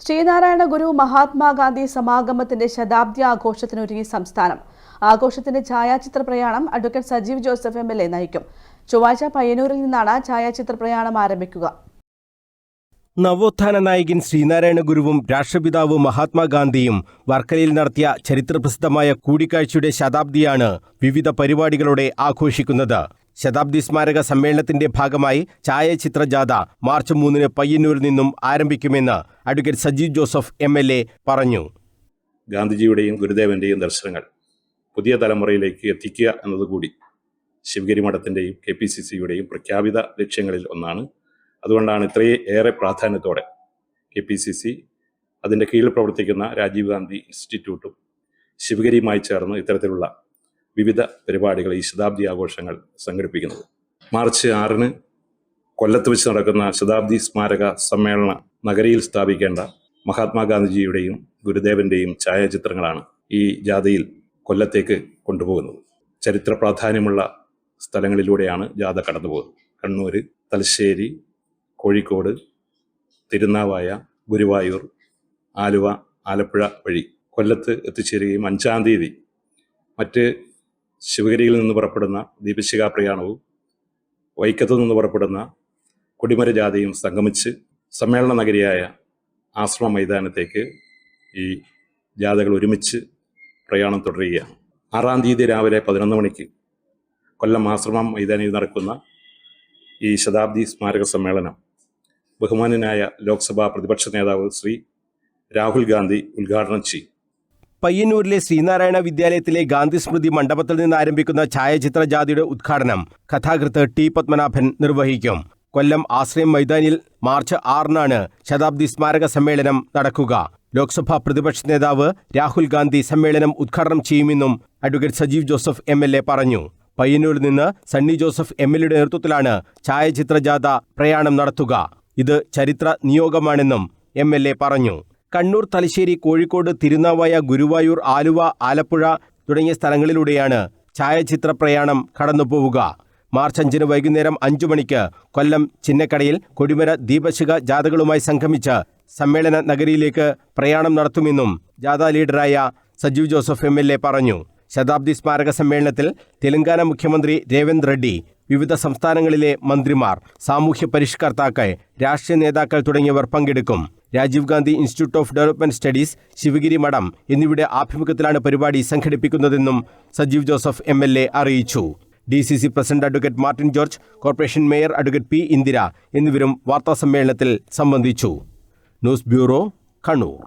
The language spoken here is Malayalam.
ശ്രീനാരായണ ഗുരു മഹാത്മാഗാന്ധി സമാഗമത്തിന്റെ ശതാബ്ദി ആഘോഷത്തിനൊരുങ്ങി സംസ്ഥാനം. ആഘോഷത്തിന്റെ ഛായാചിത്ര പ്രയാണം അഡ്വക്കേറ്റ് സജീവ് ജോസഫ് MLA നയിക്കും. ചൊവ്വാഴ്ച പയ്യന്നൂരിൽ നിന്നാണ് ഛായാചിത്ര പ്രയാണം ആരംഭിക്കുക. നവോത്ഥാന നായകൻ ശ്രീനാരായണ ഗുരുവും രാഷ്ട്രപിതാവ് മഹാത്മാഗാന്ധിയും വർക്കലയിൽ നടത്തിയ ചരിത്രപ്രസിദ്ധമായ കൂടിക്കാഴ്ചയുടെ ശതാബ്ദിയാണ് വിവിധ പരിപാടികളോടെ ആഘോഷിക്കുന്നത്. ശതാബ്ദി സ്മാരക സമ്മേളനത്തിന്റെ ഭാഗമായി ഛായാചിത്ര ജാഥ മാർച്ച് 3 പയ്യന്നൂരിൽ നിന്നും ആരംഭിക്കുമെന്ന് അഡ്വക്കേറ്റ് സജീവ് ജോസഫ് MLA പറഞ്ഞു. ഗാന്ധിജിയുടെയും ഗുരുദേവന്റെയും ദർശനങ്ങൾ പുതിയ തലമുറയിലേക്ക് എത്തിക്കുക എന്നതുകൂടി ശിവഗിരി മഠത്തിന്റെയും KPCCയുടെയും പ്രഖ്യാപിത ലക്ഷ്യങ്ങളിൽ ഒന്നാണ്. അതുകൊണ്ടാണ് ഇത്രയേറെ പ്രാധാന്യത്തോടെ KPCC അതിൻ്റെ കീഴിൽ പ്രവർത്തിക്കുന്ന രാജീവ് ഗാന്ധി ഇൻസ്റ്റിറ്റ്യൂട്ടും ശിവഗിരിയുമായി ചേർന്ന് ഇത്തരത്തിലുള്ള വിവിധ പരിപാടികൾ ഈ ശതാബ്ദി ആഘോഷങ്ങൾ സംഘടിപ്പിക്കുന്നത്. മാർച്ച് 6 കൊല്ലത്ത് വെച്ച് നടക്കുന്ന ശതാബ്ദി സ്മാരക സമ്മേളന നഗരിയിൽ സ്ഥാപിക്കേണ്ട മഹാത്മാഗാന്ധിജിയുടെയും ഗുരുദേവന്റെയും ഛായാചിത്രങ്ങളാണ് ഈ ജാഥയിൽ കൊല്ലത്തേക്ക് കൊണ്ടുപോകുന്നത്. ചരിത്ര പ്രാധാന്യമുള്ള സ്ഥലങ്ങളിലൂടെയാണ് ജാഥ കടന്നുപോകുന്നത്. കണ്ണൂർ, തലശ്ശേരി, കോഴിക്കോട്, തിരുനാവായ, ഗുരുവായൂർ, ആലുവ, ആലപ്പുഴ വഴി കൊല്ലത്ത് എത്തിച്ചേരുകയും 5-ാം തീയതി മറ്റ് ശിവഗിരിയിൽ നിന്ന് പുറപ്പെടുന്ന ദീപശിഖ പ്രയാണവും വൈക്കത്തു നിന്ന് പുറപ്പെടുന്ന കൊടിമര ജാഥയും സംഗമിച്ച് സമ്മേളന നഗരിയായ ആശ്രമ മൈതാനത്തേക്ക് ഈ ജാഥകൾ ഒരുമിച്ച് പ്രയാണം തുടരുകയാണ്. 6-ാം തീയതി രാവിലെ 11 മണിക്ക് കൊല്ലം ആശ്രമം മൈതാനിയിൽ നടക്കുന്ന ഈ ശതാബ്ദി സ്മാരക സമ്മേളനം ബഹുമാന്യനായ ലോക്സഭാ പ്രതിപക്ഷ നേതാവ് ശ്രീ രാഹുൽ ഗാന്ധി ഉദ്ഘാടനം ചെയ്യും. പയ്യന്നൂരിലെ ശ്രീനാരായണ വിദ്യാലയത്തിലെ ഗാന്ധി സ്മൃതി മണ്ഡപത്തിൽ നിന്ന് ആരംഭിക്കുന്ന ഛായാചിത്ര ജാഥയുടെ ഉദ്ഘാടനം കഥാകൃത്ത് T. പത്മനാഭൻ നിർവഹിക്കും. കൊല്ലം ആശ്രയം മൈതാനിൽ മാർച്ച് 6 ശതാബ്ദി സ്മാരക സമ്മേളനം നടക്കുക. ലോക്സഭാ പ്രതിപക്ഷ നേതാവ് രാഹുൽ ഗാന്ധി സമ്മേളനം ഉദ്ഘാടനം ചെയ്യുമെന്നും അഡ്വക്കേറ്റ് സജീവ് ജോസഫ് MLA പറഞ്ഞു. പയ്യന്നൂരിൽ നിന്ന് സണ്ണി ജോസഫ് MLAയുടെ നേതൃത്വത്തിലാണ് ഛായാചിത്ര ജാഥ പ്രയാണം നടത്തുക. ഇത് ചരിത്ര നിയോഗമാണെന്നും MLA പറഞ്ഞു. കണ്ണൂർ, തലശ്ശേരി, കോഴിക്കോട്, തിരുനാവായ, ഗുരുവായൂർ, ആലുവ, ആലപ്പുഴ തുടങ്ങിയ സ്ഥലങ്ങളിലൂടെയാണ് ഛായാചിത്ര പ്രയാണം കടന്നുപോവുക. മാർച്ച് 5 വൈകുന്നേരം 5 മണിക്ക് കൊല്ലം ചിന്നക്കടയിൽ കൊടിമര ദീപശിഖ ജാഥകളുമായി സംഗമിച്ച് സമ്മേളന നഗരിയിലേക്ക് പ്രയാണം നടത്തുമെന്നും ജാഥ ലീഡറായ സജീവ് ജോസഫ് MLA പറഞ്ഞു. ശതാബ്ദി സ്മാരക സമ്മേളനത്തിൽ തെലങ്കാന മുഖ്യമന്ത്രി രേവന്ത് റെഡ്ഡി, വിവിധ സംസ്ഥാനങ്ങളിലെ മന്ത്രിമാർ, സാമൂഹ്യ പരിഷ്കർത്താക്കൾ, രാഷ്ട്രീയ നേതാക്കൾ തുടങ്ങിയവർ പങ്കെടുക്കും. Rajiv Gandhi institute of development studies, Sivagiri മഠം എന്നിവയുടെ ആഭിമുഖ്യത്തിലാണ് പരിപാടി സംഘടിപ്പിക്കുന്നതെന്നും സജീവ് ജോസഫ് MLA അറിയിച്ചു. DCC president advocate Martin George, corporation mayor advocate P. Indira എന്നിവരും വാർത്താസമ്മേളനത്തിൽ സംബന്ധിച്ചു. News bureau, Kannur.